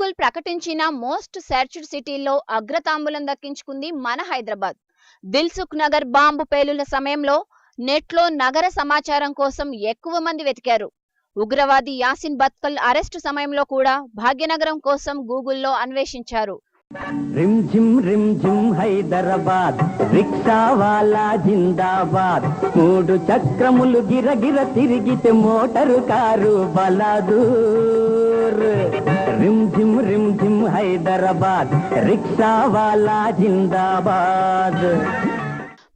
Google ప్రకటించిన most searched సిటీల్లో అగ్రతాంబూలం దక్కించుకుంది మన హైదరాబాద్. దిల్సుఖ్ నగర్ బాంబు పేలుల సమయంలో నెట్లో నగర సమాచారం కోసం ఎక్కువ మంది వెతికారు. ఉగ్రవాది యాసిన్ బత్కల్ అరెస్టు సమయంలో కూడా భాగ్యనగరం కోసం గూగుల్లో అన్వేషించారు. रिम झिम हैदराबाद रिक्शा वाला जिंदाबाद मूडु चक्रमुलु गिर गिर तिरिगिते मोटर कारू बलादूर रिम झिम हैदराबाद रिक्शा वाला जिंदाबाद.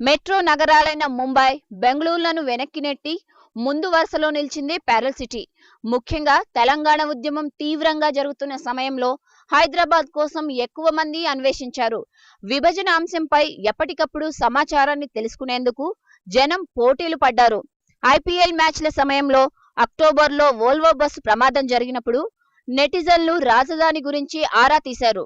మెట్రో నగరాలైన ముంబై, బెంగళూరులను వెనక్కి నెట్టి ముందు వరుసలో నిలిచింది ప్యారల్ సిటీ. ముఖ్యంగా తెలంగాణ ఉద్యమం తీవ్రంగా జరుగుతున్న సమయంలో హైదరాబాద్ కోసం ఎక్కువ మంది అన్వేషించారు. విభజన అంశంపై ఎప్పటికప్పుడు సమాచారాన్ని తెలుసుకునేందుకు జనం పోటీలు పడ్డారు. ఐపీఎల్ మ్యాచ్ల సమయంలో అక్టోబర్లో వోల్వో బస్సు ప్రమాదం జరిగినప్పుడు నెటిజన్లు రాజధాని గురించి ఆరా తీశారు.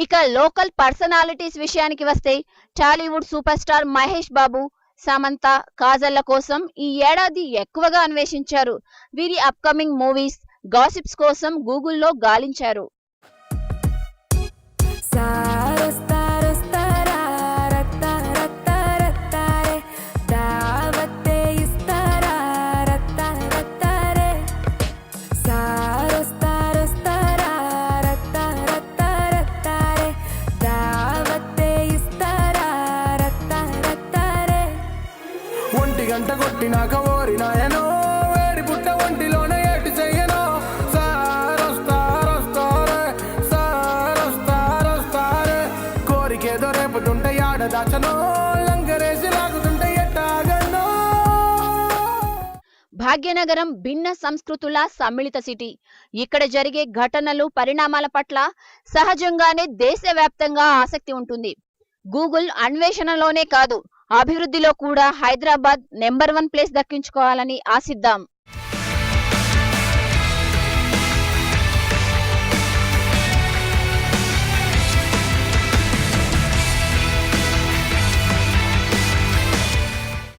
ఇక లోకల్ పర్సనాలిటీస్ విషయానికి వస్తే టాలీవుడ్ సూపర్ స్టార్ మహేష్ బాబు, సమంత, కాజల్ల కోసం ఈ ఏడాది ఎక్కువగా అన్వేషించారు. వీరి అప్కమింగ్ మూవీస్, గాసిప్స్ కోసం గూగుల్లో గాలించారు. గంట కొట్టినాక ఓరినాయనో వేడి పుట్ట ఒంటిలోనే ఏటి చెయ్యనో సారొస్తారే కోరికేదో రేపుతుంటే ఆడదాచనో లంగరేసి లాగుతుంటే ఎట్టాగనో. భాగ్యనగరం భిన్న సంస్కృతుల సమ్మిళిత సిటీ. ఇక్కడ జరిగే ఘటనలు, పరిణామాల పట్ల సహజంగానే దేశవ్యాప్తంగా ఆసక్తి ఉంటుంది. గూగుల్ అన్వేషణలోనే కాదు, అభివృద్ధిలో కూడా హైదరాబాద్ నెంబర్ 1 ప్లేస్ దక్కించుకోవాలని ఆశిద్దాం.